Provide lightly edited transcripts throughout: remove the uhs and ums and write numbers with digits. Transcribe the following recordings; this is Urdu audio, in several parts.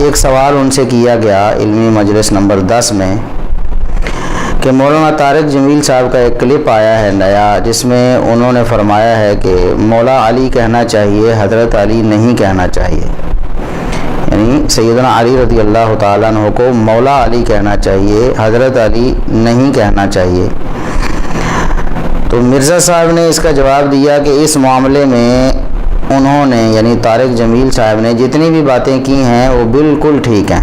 ایک سوال ان سے کیا گیا علمی مجلس نمبر 10 میں کہ مولانا طارق جمیل صاحب کا ایک کلپ آیا ہے نیا، جس میں انہوں نے فرمایا ہے کہ مولا علی کہنا چاہیے، حضرت علی نہیں کہنا چاہیے، یعنی سیدنا علی رضی اللہ تعالیٰ عنہ کو مولا علی کہنا چاہیے، حضرت علی نہیں کہنا چاہیے۔ تو مرزا صاحب نے اس کا جواب دیا کہ اس معاملے میں انہوں نے یعنی طارق جمیل صاحب نے جتنی بھی باتیں کی ہیں وہ بالکل ٹھیک ہیں۔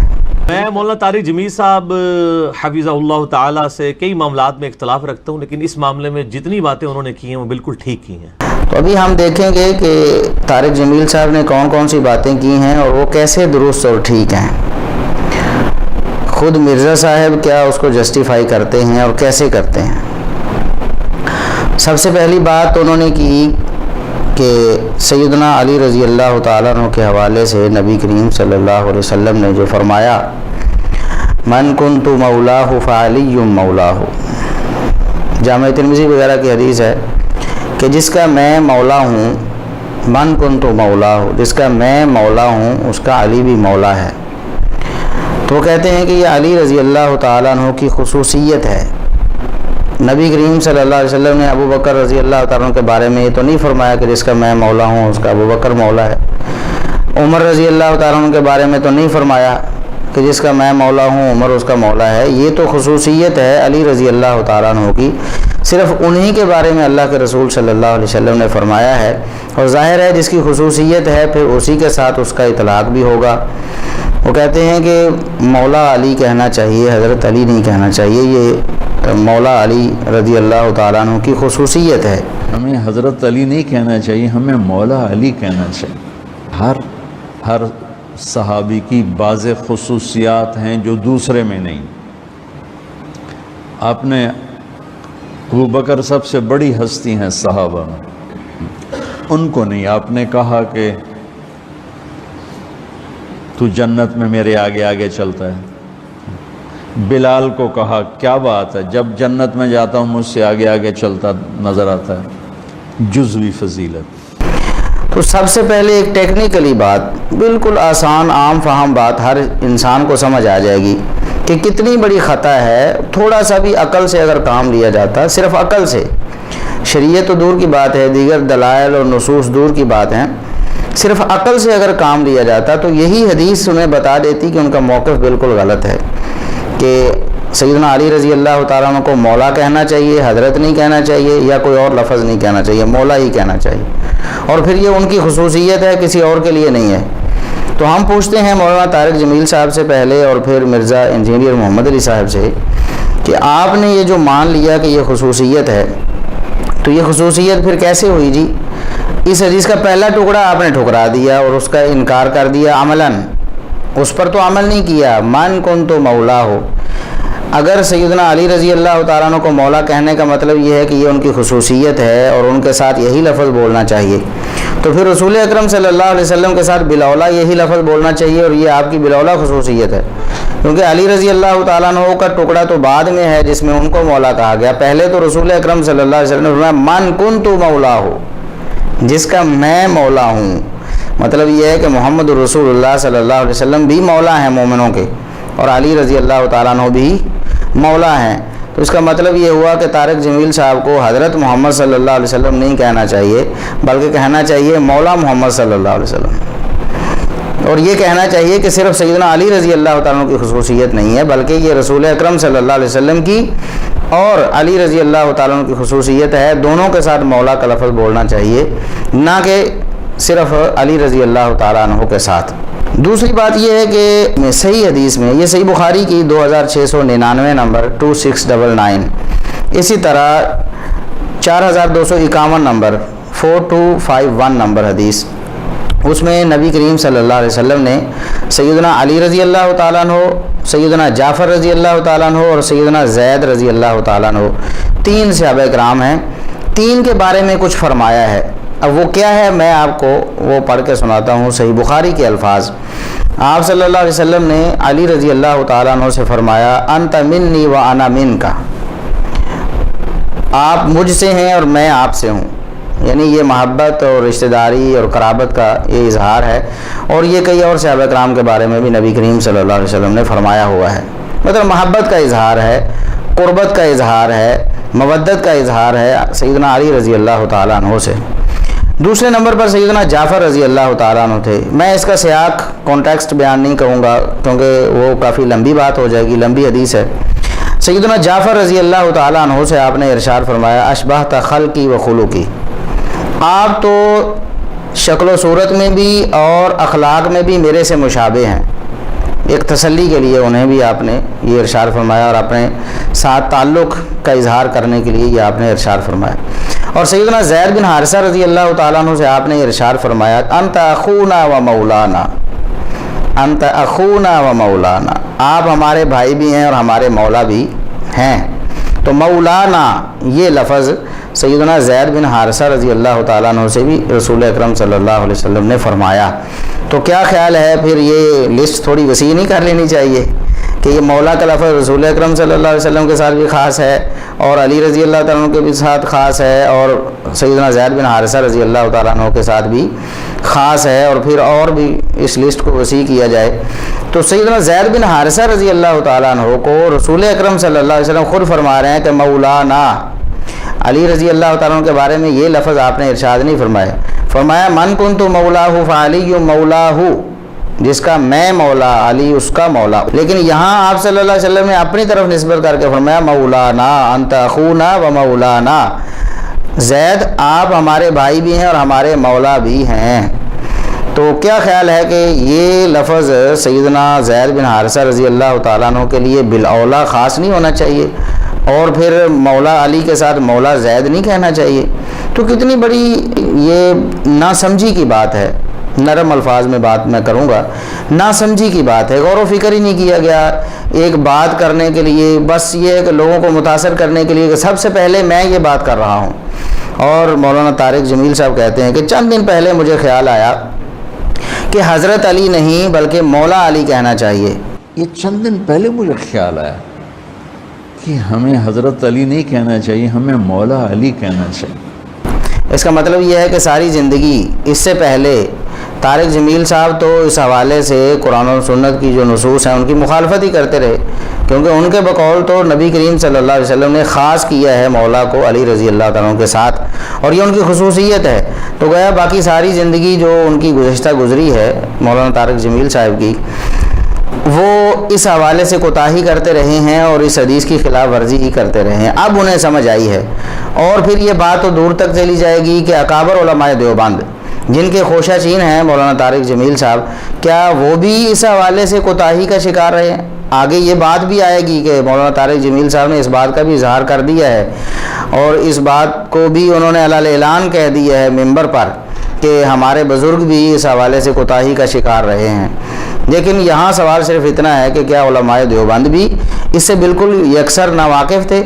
میں مولانا طارق جمیل صاحب حفظہ اللہ تعالیٰ سے کئی معاملات میں اختلاف رکھتا ہوں، لیکن اس معاملے میں جتنی باتیں انہوں نے کی ہیں وہ بالکل ٹھیک کی ہیں۔ تو ابھی ہم دیکھیں گے کہ طارق جمیل صاحب نے کون کون سی باتیں کی ہیں اور وہ کیسے درست اور ٹھیک ہیں۔ خود مرزا صاحب کیا اس کو جسٹیفائی کرتے ہیں اور کیسے کرتے ہیں۔ سب سے پہلی بات انہوں نے کی کہ سیدنا علی رضی اللہ تعالیٰ عنہ کے حوالے سے نبی کریم صلی اللہ علیہ وسلم نے جو فرمایا من کنت مولاہ فعلی مولاہ، جامع ترمذی وغیرہ کی حدیث ہے کہ جس کا میں مولا ہوں، من کنت مولاہ، جس کا میں مولا ہوں اس کا علی بھی مولا ہے۔ تو وہ کہتے ہیں کہ یہ علی رضی اللہ تعالیٰ عنہ کی خصوصیت ہے۔ نبی کریم صلی اللہ علیہ وسلم نے ابو بکر رضی اللہ تعالیٰ عنہ کے بارے میں یہ تو نہیں فرمایا کہ جس کا میں مولا ہوں اس کا ابو بکر مولا ہے۔ عمر رضی اللہ تعالیٰ عنہ کے بارے میں تو نہیں فرمایا کہ جس کا میں مولا ہوں عمر اس کا مولا ہے۔ یہ تو خصوصیت ہے علی رضی اللہ تعالیٰ عنہ کی، صرف انہی کے بارے میں اللہ کے رسول صلی اللہ علیہ وسلم نے فرمایا ہے، اور ظاہر ہے جس کی خصوصیت ہے پھر اسی کے ساتھ اس کا اطلاق بھی ہوگا۔ وہ کہتے ہیں کہ مولا علی کہنا چاہیے، حضرت علی نہیں کہنا چاہیے، یہ مولا علی رضی اللہ تعالیٰ عنہ کی خصوصیت ہے۔ ہمیں حضرت علی نہیں کہنا چاہیے، ہمیں مولا علی کہنا چاہیے۔ ہر صحابی کی بعض خصوصیات ہیں جو دوسرے میں نہیں۔ آپ نے ابو بکر سب سے بڑی ہستی ہیں صحابہ میں، ان کو نہیں آپ نے کہا کہ تو جنت میں میرے آگے آگے چلتا ہے۔ بلال کو کہا کیا بات ہے، جب جنت میں جاتا ہوں مجھ سے آگے آگے چلتا نظر آتا ہے، جزوی فضیلت۔ تو سب سے پہلے ایک ٹیکنیکلی بات، بالکل آسان عام فہم بات ہر انسان کو سمجھ آ جائے گی کہ کتنی بڑی خطا ہے۔ تھوڑا سا بھی عقل سے اگر کام لیا جاتا، صرف عقل سے، شریعت تو دور کی بات ہے، دیگر دلائل اور نصوص دور کی بات ہیں، صرف عقل سے اگر کام لیا جاتا تو یہی حدیث انہیں بتا دیتی کہ ان کا موقف بالکل غلط ہے، کہ سیدنا علی رضی اللہ تعالیٰ عنہ کو مولا کہنا چاہیے، حضرت نہیں کہنا چاہیے، یا کوئی اور لفظ نہیں کہنا چاہیے، مولا ہی کہنا چاہیے، اور پھر یہ ان کی خصوصیت ہے، کسی اور کے لیے نہیں ہے۔ تو ہم پوچھتے ہیں مولانا طارق جمیل صاحب سے پہلے اور پھر مرزا انجینئر محمد علی صاحب سے کہ آپ نے یہ جو مان لیا کہ یہ خصوصیت ہے، تو یہ خصوصیت پھر کیسے ہوئی جی؟ اس حدیث کا پہلا ٹکڑا آپ نے ٹھکرا دیا اور اس کا انکار کر دیا عملاً، اس پر تو عمل نہیں کیا۔ من کنت مولا ہو، اگر سیدنا علی رضی اللہ تعالیٰ عنہ کو مولا کہنے کا مطلب یہ ہے کہ یہ ان کی خصوصیت ہے اور ان کے ساتھ یہی لفظ بولنا چاہیے، تو پھر رسول اکرم صلی اللہ علیہ وسلم کے ساتھ بلولا یہی لفظ بولنا چاہیے، اور یہ آپ کی بلولا خصوصیت ہے، کیونکہ علی رضی اللہ تعالیٰ عنہ کا ٹکڑا تو بعد میں ہے جس میں ان کو مولا کہا گیا۔ پہلے تو رسول اکرم صلی اللہ علیہ وسلم نے فرمایا من کنت مولا ہو، جس کا میں مولا ہوں، مطلب یہ ہے کہ محمد رسول اللہ صلی اللہ علیہ وسلم بھی مولا ہیں مومنوں کے، اور علی رضی اللہ تعالیٰ عنہ بھی مولا ہیں۔ تو اس کا مطلب یہ ہوا کہ طارق جمیل صاحب کو حضرت محمد صلی اللہ علیہ وسلم نہیں کہنا چاہیے، بلکہ کہنا چاہیے مولا محمد صلی اللہ علیہ وسلم، اور یہ کہنا چاہیے کہ صرف سیدنا علی رضی اللہ تعالیٰ عنہ کی خصوصیت نہیں ہے، بلکہ یہ رسول اکرم صلی اللہ علیہ وسلم کی اور علی رضی اللہ تعالیٰ عنہ کی خصوصیت ہے، دونوں کے ساتھ مولا کا لفظ بولنا چاہیے، نہ کہ صرف علی رضی اللہ تعالیٰ عنہ کے ساتھ۔ دوسری بات یہ ہے کہ صحیح حدیث میں، یہ صحیح بخاری کی 2699 نمبر 2699، اسی طرح 4251 نمبر 4251 نمبر حدیث، اس میں نبی کریم صلی اللہ علیہ وسلم نے سیدنا علی رضی اللہ تعالیٰ عنہ، سیدنا جعفر رضی اللہ تعالیٰ عنہ اور سیدنا زید رضی اللہ تعالیٰ عنہ، 3 صحابہ کرام ہیں، 3 کے بارے میں کچھ فرمایا ہے۔ اب وہ کیا ہے میں آپ کو وہ پڑھ کے سناتا ہوں، صحیح بخاری کے الفاظ۔ آپ صلی اللہ علیہ وسلم نے علی رضی اللہ تعالیٰ عنہ سے فرمایا انت منی وانا منک، آپ مجھ سے ہیں اور میں آپ سے ہوں، یعنی یہ محبت اور رشتہ داری اور قرابت کا یہ اظہار ہے، اور یہ کئی اور صحابہ کرام کے بارے میں بھی نبی کریم صلی اللہ علیہ وسلم نے فرمایا ہوا ہے۔ مطلب محبت کا اظہار ہے، قربت کا اظہار ہے، مودت کا اظہار ہے سیدنا علی رضی اللہ تعالیٰ عنہ سے۔ دوسرے نمبر پر سیدنا جعفر رضی اللہ تعالیٰ عنہ تھے۔ میں اس کا سیاق کانٹیکسٹ بیان نہیں کروں گا کیونکہ وہ کافی لمبی بات ہو جائے گی، لمبی حدیث ہے۔ سیدنا جعفر رضی اللہ تعالیٰ عنہ سے آپ نے ارشاد فرمایا، اشبہت خلقی و خلقی، آپ تو شکل و صورت میں بھی اور اخلاق میں بھی میرے سے مشابہ ہیں۔ ایک تسلی کے لیے انہیں بھی آپ نے یہ ارشاد فرمایا، اور اپنے ساتھ تعلق کا اظہار کرنے کے لیے یہ آپ نے ارشاد فرمایا۔ اور سیدنا زید بن حارثہ رضی اللہ تعالیٰ عنہ سے آپ نے ارشاد فرمایا، انت اخونا و مولانا، انت اخونا و مولانا، آپ ہمارے بھائی بھی ہیں اور ہمارے مولا بھی ہیں۔ تو مولانا یہ لفظ سیدنا زید بن حارثہ رضی اللہ تعالیٰ عنہ سے بھی رسول اکرم صلی اللہ علیہ وسلم نے فرمایا۔ تو کیا خیال ہے، پھر یہ لسٹ تھوڑی وسیع نہیں کر لینی چاہیے کہ یہ مولا کا لفظ رسول اکرم صلی اللہ علیہ وسلم کے ساتھ بھی خاص ہے، اور علی رضی اللہ تعالیٰ عنہ کے بھی ساتھ خاص ہے، اور سیدنا زید بن حارثہ رضی اللہ تعالیٰ عنہ کے ساتھ بھی خاص ہے، اور پھر اور بھی اس لسٹ کو وسیع کیا جائے تو سیدنا زید بن حارثہ رضی اللہ تعالیٰ عنہ کو رسول اکرم صلی اللہ علیہ وسلم خود فرما رہے ہیں کہ مولانا۔ علی رضی اللہ تعالیٰ عنہ کے بارے میں یہ لفظ آپ نے ارشاد نہیں فرمایا، فرمایا من کنت مولاہ فعلی مولاہ، جس کا میں مولا علی اس کا مولا۔ لیکن یہاں آپ صلی اللہ علیہ وسلم نے اپنی طرف نسبت کر کے فرمایا مولانا انت اخونا و مولانا، زید آپ ہمارے بھائی بھی ہیں اور ہمارے مولا بھی ہیں۔ تو کیا خیال ہے کہ یہ لفظ سیدنا زید بن حارثہ رضی اللہ تعالیٰ عنہ کے لیے بالاولا خاص نہیں ہونا چاہیے، اور پھر مولا علی کے ساتھ مولا زید نہیں کہنا چاہیے؟ تو کتنی بڑی یہ ناسمجھی کی بات ہے، نرم الفاظ میں بات میں کروں گا، ناسمجھی کی بات ہے، غور و فکر ہی نہیں کیا گیا ایک بات کرنے کے لیے، بس یہ ہے کہ لوگوں کو متاثر کرنے کے لیے کہ سب سے پہلے میں یہ بات کر رہا ہوں۔ اور مولانا طارق جمیل صاحب کہتے ہیں کہ چند دن پہلے مجھے خیال آیا کہ حضرت علی نہیں بلکہ مولا علی کہنا چاہیے۔ یہ چند دن پہلے مجھے خیال آیا کہ ہمیں حضرت علی نہیں کہنا چاہیے، ہمیں مولا علی کہنا چاہیے۔ اس کا مطلب یہ ہے کہ ساری زندگی اس سے پہلے طارق جمیل صاحب تو اس حوالے سے قرآن و سنت کی جو نصوص ہیں ان کی مخالفت ہی کرتے رہے، کیونکہ ان کے بقول تو نبی کریم صلی اللہ علیہ وسلم نے خاص کیا ہے مولا کو علی رضی اللہ تعالیٰ عنہ کے ساتھ، اور یہ ان کی خصوصیت ہے۔ تو گویا باقی ساری زندگی جو ان کی گزشتہ گزری ہے مولانا طارق جمیل صاحب کی، وہ اس حوالے سے کوتاہی کرتے رہے ہیں اور اس حدیث کی خلاف ورزی ہی کرتے رہے ہیں۔ اب انہیں سمجھ آئی ہے، اور پھر یہ بات تو دور تک چلی جائے گی کہ اکابر علماء دیوبند جن کے خوشہ چین ہیں مولانا طارق جمیل صاحب، کیا وہ بھی اس حوالے سے کوتاہی کا شکار رہے ہیں؟ آگے یہ بات بھی آئے گی کہ مولانا طارق جمیل صاحب نے اس بات کا بھی اظہار کر دیا ہے، اور اس بات کو بھی انہوں نے علیٰ اعلان کہہ دیا ہے ممبر پر کہ ہمارے بزرگ بھی اس حوالے سے کوتاہی کا شکار رہے ہیں۔ لیکن یہاں سوال صرف اتنا ہے کہ کیا علماء دیوبند بھی اس سے بالکل یکسر ناواقف تھے؟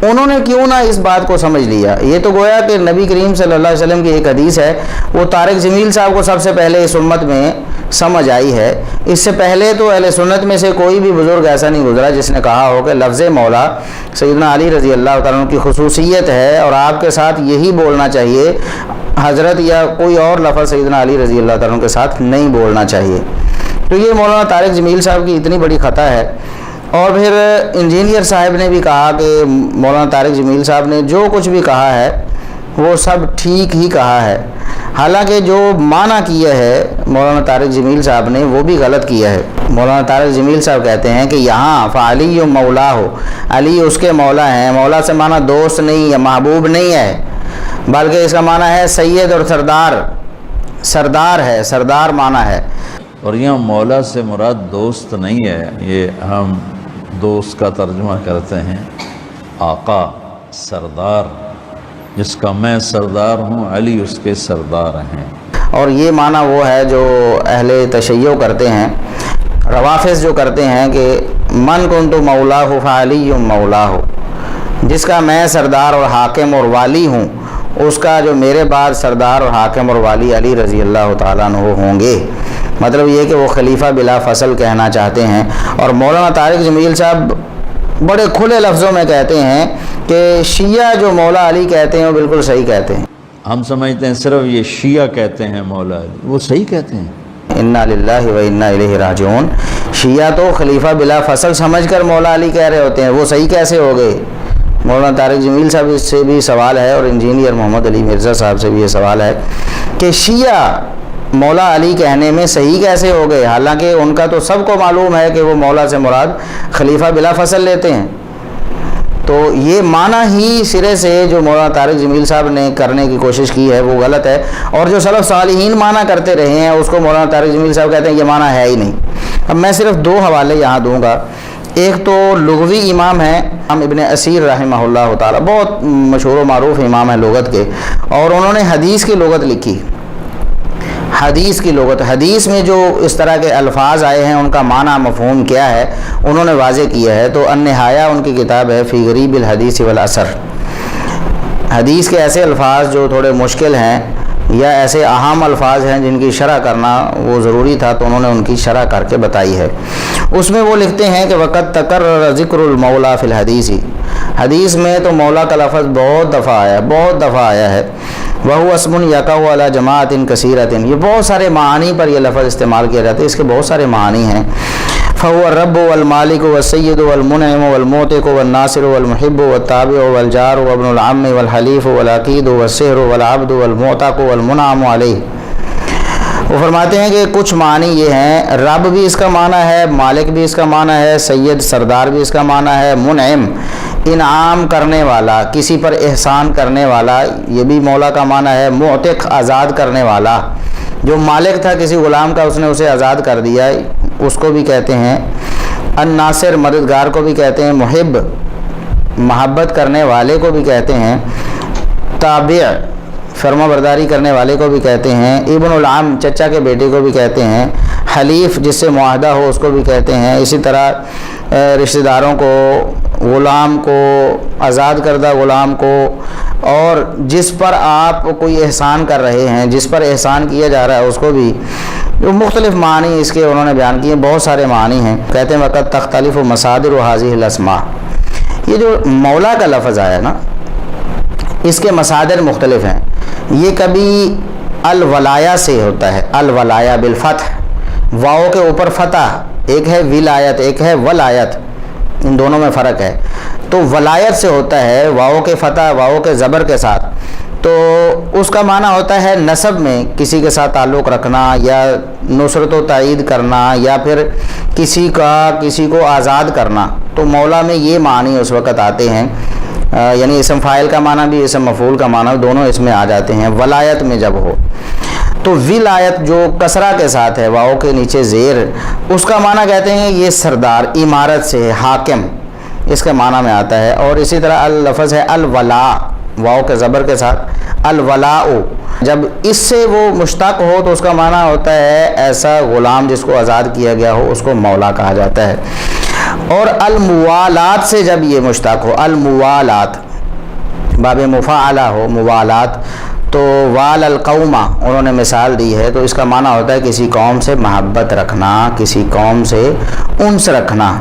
انہوں نے کیوں نہ اس بات کو سمجھ لیا؟ یہ تو گویا کہ نبی کریم صلی اللہ علیہ وسلم کی ایک حدیث ہے، وہ طارق جمیل صاحب کو سب سے پہلے اس امت میں سمجھ آئی ہے۔ اس سے پہلے تو اہل سنت میں سے کوئی بھی بزرگ ایسا نہیں گزرا جس نے کہا ہو کہ لفظ مولا سیدنا علی رضی اللہ تعالیٰ عنہ کی خصوصیت ہے، اور آپ کے ساتھ یہی بولنا چاہیے، حضرت یا کوئی اور لفظ سیدنا علی رضی اللہ تعالیٰ عنہ کے ساتھ نہیں بولنا چاہیے۔ تو یہ مولانا طارق جمیل صاحب کی اتنی بڑی خطا ہے۔ اور پھر انجینئر صاحب نے بھی کہا کہ مولانا طارق جمیل صاحب نے جو کچھ بھی کہا ہے وہ سب ٹھیک ہی کہا ہے، حالانکہ جو معنی کیا ہے مولانا طارق جمیل صاحب نے وہ بھی غلط کیا ہے۔ مولانا طارق جمیل صاحب کہتے ہیں کہ یہاں فعلی مولا ہو، علی اس کے مولا ہیں۔ مولا سے معنی دوست نہیں یا محبوب نہیں ہے، بلکہ اس کا معنی ہے سید اور سردار، سردار ہے، سردار معنی ہے۔ اور یہاں مولا سے مراد دوست نہیں ہے، یہ ہم دوست کا ترجمہ کرتے ہیں آقا، سردار، جس کا میں سردار ہوں، علی اس کے سردار ہیں۔ اور یہ معنی وہ ہے جو اہل تشیع کرتے ہیں، روافظ جو کرتے ہیں کہ من کنت مولاہ فعلی مولاہ، جس کا میں سردار اور حاکم اور والی ہوں، اس کا جو میرے بعد سردار اور حاکم اور والی علی رضی اللہ تعالیٰ عنہ ہوں گے۔ مطلب یہ کہ وہ خلیفہ بلا فصل کہنا چاہتے ہیں۔ اور مولانا طارق جمیل صاحب بڑے کھلے لفظوں میں کہتے ہیں کہ شیعہ جو مولا علی کہتے ہیں وہ بالکل صحیح کہتے ہیں۔ ہم سمجھتے ہیں صرف یہ شیعہ کہتے ہیں مولا علی، وہ صحیح کہتے ہیں۔ انا للہ و انا الیہ راجعون۔ شیعہ تو خلیفہ بلا فصل سمجھ کر مولا علی کہہ رہے ہوتے ہیں، وہ صحیح کیسے ہو گئے؟ مولانا طارق جمیل صاحب سے بھی سوال ہے اور انجینئر محمد علی مرزا صاحب سے بھی یہ سوال ہے کہ شیعہ مولا علی کہنے میں صحیح کیسے ہو گئے، حالانکہ ان کا تو سب کو معلوم ہے کہ وہ مولا سے مراد خلیفہ بلا فصل لیتے ہیں۔ تو یہ معنی ہی سرے سے جو مولانا طارق جمیل صاحب نے کرنے کی کوشش کی ہے وہ غلط ہے، اور جو سلف صالحین معنی کرتے رہے ہیں اس کو مولانا طارق جمیل صاحب کہتے ہیں یہ معنی ہے ہی نہیں۔ اب میں صرف دو حوالے یہاں دوں گا۔ ایک تو لغوی امام ہیں ابن اسیر رحمہ اللہ تعالی، بہت مشہور و معروف امام ہیں لغت کے، اور انہوں نے حدیث کی لغت لکھی۔ حدیث کی لغت، حدیث میں جو اس طرح کے الفاظ آئے ہیں ان کا معنی مفہوم کیا ہے انہوں نے واضح کیا ہے۔ تو النہایہ ان کی کتاب ہے فی غریب الحدیث والاثر۔ حدیث کے ایسے الفاظ جو تھوڑے مشکل ہیں یا ایسے اہم الفاظ ہیں جن کی شرح کرنا وہ ضروری تھا، تو انہوں نے ان کی شرح کر کے بتائی ہے۔ اس میں وہ لکھتے ہیں کہ وقت تکرر ذکر المولا فی الحدیث، حدیث میں تو مولا کا لفظ بہت دفعہ آیا ہے۔ وہو اسم یقع علی جماعت کثیرۃ، یہ بہت سارے معانی پر یہ لفظ استعمال کیا جاتا ہے، اس کے بہت سارے معانی ہیں۔ فهو الرب والمالک والسید والمنعم والمعتق والناصر والمحب والتابع والجار وابن العم والحلیف والعقید والسحر والعبد والمعتق والمنعم علیہ۔ وہ فرماتے ہیں کہ کچھ معنی یہ ہیں، رب بھی اس کا معنی ہے، مالک بھی اس کا معنی ہے، سید سردار بھی اس کا معنی ہے، منعم انعام کرنے والا، کسی پر احسان کرنے والا، یہ بھی مولا کا معنی ہے، معتق آزاد کرنے والا، جو مالک تھا کسی غلام کا اس نے اسے آزاد کر دیا اس کو بھی کہتے ہیں، الناصر مددگار کو بھی کہتے ہیں، محب محبت کرنے والے کو بھی کہتے ہیں، تابع فرما برداری کرنے والے کو بھی کہتے ہیں، ابن العم چچا کے بیٹے کو بھی کہتے ہیں، حلیف جس سے معاہدہ ہو اس کو بھی کہتے ہیں، اسی طرح رشتہ داروں کو، غلام کو، آزاد کردہ غلام کو، اور جس پر آپ کوئی احسان کر رہے ہیں، جس پر احسان کیا جا رہا ہے اس کو بھی، جو مختلف معنی اس کے انہوں نے بیان کیے، بہت سارے معنی ہیں۔ کہتے ہیں وقت تختلف مصادر هذه الاسماء، یہ جو مولا کا لفظ آیا نا اس کے مصادر مختلف ہیں۔ یہ کبھی الولایا سے ہوتا ہے، الولایا بالفتح، واؤ کے اوپر فتح، ایک ہے ولایت ایک ہے ولایت، ان دونوں میں فرق ہے۔ تو ولایت سے ہوتا ہے واؤ کے فتح واؤ کے زبر کے ساتھ، تو اس کا معنی ہوتا ہے نسب میں کسی کے ساتھ تعلق رکھنا یا نصرت و تائید کرنا یا پھر کسی کو آزاد کرنا۔ تو مولا میں یہ معنی اس وقت آتے ہیں، یعنی اسم فاعل کا معنی بھی اسم مفعول کا معنی دونوں اس میں آ جاتے ہیں ولایت میں جب ہو۔ تو ولایت جو کسرہ کے ساتھ ہے واؤ کے نیچے زیر، اس کا معنی کہتے ہیں یہ سردار، عمارت سے حاکم، اس کے معنی میں آتا ہے۔ اور اسی طرح اللفظ ہے الولا، واؤ کے زبر کے ساتھ الولاء، جب اس سے وہ مشتق ہو تو اس کا معنی ہوتا ہے ایسا غلام جس کو آزاد کیا گیا ہو اس کو مولا کہا جاتا ہے۔ اور الموالات سے جب یہ مشتق ہو، الموالات باب مفاعلہ ہو، موالات، تو وال القومہ انہوں نے مثال دی ہے، تو اس کا معنی ہوتا ہے کسی قوم سے محبت رکھنا، کسی قوم سے انس رکھنا۔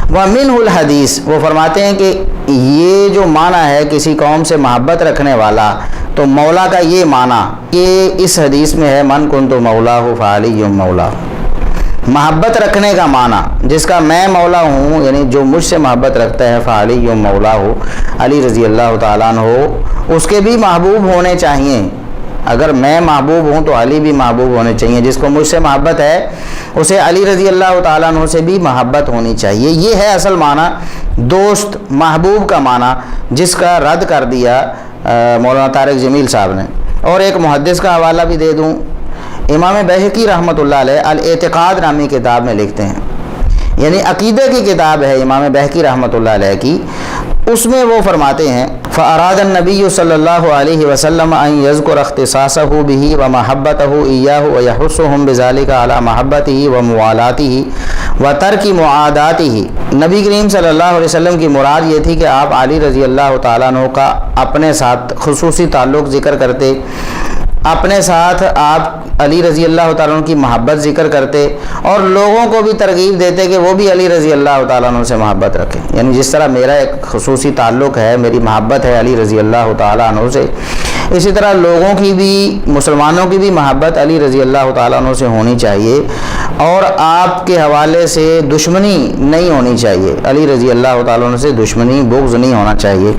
ومنہ الحدیث، وہ فرماتے ہیں کہ یہ جو معنی ہے کسی قوم سے محبت رکھنے والا، تو مولا کا یہ معنی کہ اس حدیث میں ہے من کنت مولا فعلی مولا، محبت رکھنے کا معنی جس کا میں مولا ہوں، یعنی جو مجھ سے محبت رکھتا ہے فعلی مولا ہو، علی رضی اللہ تعالیٰ عنہ ہو، اس کے بھی محبوب ہونے چاہیے۔ اگر میں محبوب ہوں تو علی بھی محبوب ہونے چاہیے، جس کو مجھ سے محبت ہے اسے علی رضی اللہ تعالیٰ عنہ سے بھی محبت ہونی چاہیے۔ یہ ہے اصل معنی دوست محبوب کا معنی، جس کا رد کر دیا مولانا طارق جمیل صاحب نے۔ اور ایک محدث کا حوالہ بھی دے دوں، امام بہقی رحمۃ اللہ علیہ الاعتقاد نامی کتاب میں لکھتے ہیں، یعنی عقیدہ کی کتاب ہے امام بہقی رحمۃ اللہ علیہ کی، اس میں وہ فرماتے ہیں فَأَرَادَ النَّبِيُّ صلی اللہ علیہ وسلم أَن يَذْكُرَ اخْتِصَاصَهُ بِهِ وَمَحَبَّتَهُ إِيَّاهُ وَيَحُثُّهُمْ بِذَلِكَ عَلَى مَحَبَّتِهِ وَمُوَالَاتِهِ وَتَرْكِ مُعَادَاتِهِ۔ نبی کریم صلی اللہ علیہ وسلم کی مراد یہ تھی کہ آپ علی رضی اللہ تعالیٰ عنہ کا اپنے ساتھ خصوصی تعلق ذکر کرتے، اپنے ساتھ آپ علی رضی اللہ تعالیٰ عنہ کی محبت ذکر کرتے، اور لوگوں کو بھی ترغیب دیتے کہ وہ بھی علی رضی اللہ تعالیٰ عنہ سے محبت رکھیں، یعنی جس طرح میرا ایک خصوصی تعلق ہے، میری محبت ہے علی رضی اللہ تعالیٰ عنہ سے، اسی طرح لوگوں کی بھی، مسلمانوں کی بھی محبت علی رضی اللہ تعالیٰ عنہ سے ہونی چاہیے، اور آپ کے حوالے سے دشمنی نہیں ہونی چاہیے، علی رضی اللہ تعالیٰ عنہ سے دشمنی، بغض نہیں ہونا چاہیے۔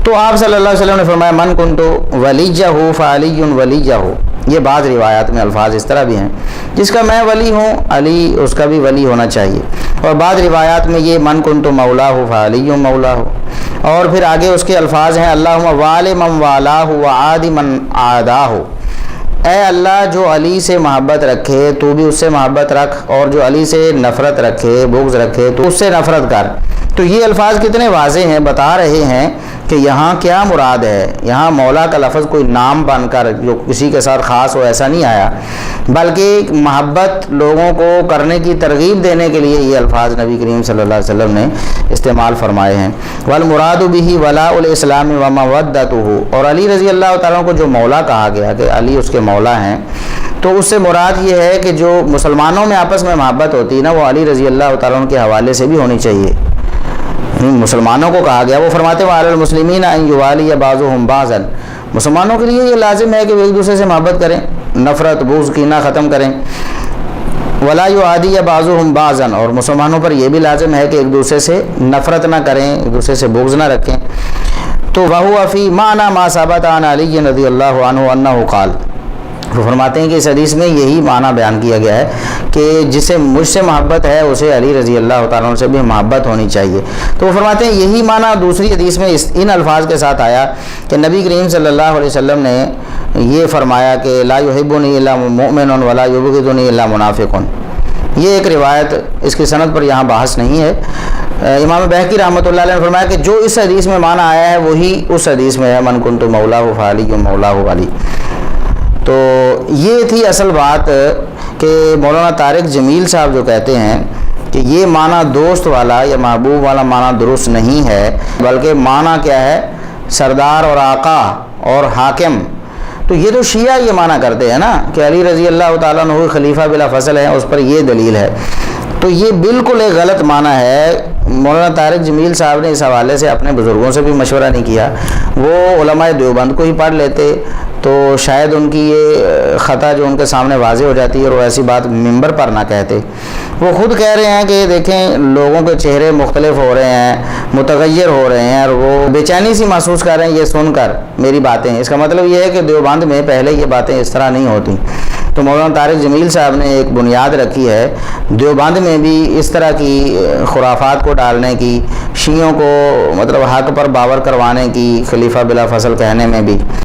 تو آپ صلی اللہ علیہ وسلم نے فرمایا من کنتو ولیجہ فعلی ولیجہ، یہ بعض روایات میں الفاظ اس طرح بھی ہیں، جس کا میں ولی ہوں علی اس کا بھی ولی ہونا چاہیے، اور بعض روایات میں یہ من کنتو مولا فعلی مولا، اور پھر آگے اس کے الفاظ ہیں اللہم والی من والاہ وعادی من عاداہ، اے اللہ جو علی سے محبت رکھے تو بھی اس سے محبت رکھ، اور جو علی سے نفرت رکھے، بغض رکھے تو اس سے نفرت کر۔ تو یہ الفاظ کتنے واضح ہیں، بتا رہے ہیں کہ یہاں کیا مراد ہے۔ یہاں مولا کا لفظ کوئی نام بن کر جو کسی کے ساتھ خاص ہو ایسا نہیں آیا، بلکہ محبت لوگوں کو کرنے کی ترغیب دینے کے لیے یہ الفاظ نبی کریم صلی اللہ علیہ وسلم نے استعمال فرمائے ہیں۔ والمراد به ولاء الاسلام ومودته، اور علی رضی اللہ تعالیٰ کو جو مولا کہا گیا کہ علی اس کے مولا ہیں، تو اس سے مراد یہ ہے کہ جو مسلمانوں میں آپس میں محبت ہوتی ہے نا، وہ علی رضی اللہ تعالیٰ کے حوالے سے بھی ہونی چاہیے۔ مسلمانوں کو کہا گیا، وہ فرماتے ہیں وعلی المسلمین ان یوالی بعضهم بعضا، مسلمانوں کے لیے یہ لازم ہے کہ وہ ایک دوسرے سے محبت کریں، نفرت بغض کینہ ختم کریں۔ ولا یعادی بعضهم بعضا، اور مسلمانوں پر یہ بھی لازم ہے کہ ایک دوسرے سے نفرت نہ کریں، ایک دوسرے سے بغض نہ رکھیں۔ تو وہو فی معنی ما ثبت عن علی رضی اللہ عنہ انہ قال، وہ فرماتے ہیں کہ اس حدیث میں یہی معنی بیان کیا گیا ہے کہ جسے مجھ سے محبت ہے اسے علی رضی اللہ تعالیٰ عنہ سے بھی محبت ہونی چاہیے۔ تو وہ فرماتے ہیں یہی معنی دوسری حدیث میں ان الفاظ کے ساتھ آیا کہ نبی کریم صلی اللہ علیہ وسلم نے یہ فرمایا کہ لا یحبنی الا مؤمن ولا یبغضنی الا منافق۔ یہ ایک روایت، اس کی سند پر یہاں بحث نہیں ہے۔ امام بہقی رحمۃ اللہ علیہ نے فرمایا کہ جو اس حدیث میں معنی آیا ہے وہی اس حدیث میں ہے من کنت مولا فعلی مولا علی۔ تو یہ تھی اصل بات کہ مولانا طارق جمیل صاحب جو کہتے ہیں کہ یہ معنی دوست والا یا محبوب والا معنی درست نہیں ہے، بلکہ معنی کیا ہے سردار اور آقا اور حاکم۔ تو یہ تو شیعہ یہ معنی کرتے ہیں نا کہ علی رضی اللہ تعالیٰ عنہ خلیفہ بلا فصل ہے، اس پر یہ دلیل ہے۔ تو یہ بالکل ایک غلط معنی ہے۔ مولانا طارق جمیل صاحب نے اس حوالے سے اپنے بزرگوں سے بھی مشورہ نہیں کیا، وہ علماء دیوبند کو ہی پڑھ لیتے تو شاید ان کی یہ خطا جو ان کے سامنے واضح ہو جاتی ہے اور وہ ایسی بات ممبر پر نہ کہتے۔ وہ خود کہہ رہے ہیں کہ دیکھیں لوگوں کے چہرے مختلف ہو رہے ہیں، متغیر ہو رہے ہیں، اور وہ بے چینی سی محسوس کر رہے ہیں یہ سن کر میری باتیں۔ اس کا مطلب یہ ہے کہ دیوبند میں پہلے یہ باتیں اس طرح نہیں ہوتی۔ تو مولانا طارق جمیل صاحب نے ایک بنیاد رکھی ہے دیوبند میں بھی اس طرح کی خرافات کو ڈالنے کی، شیعوں کو مطلب حق پر باور کروانے کی، خلیفہ بلا فصل کہنے میں بھی۔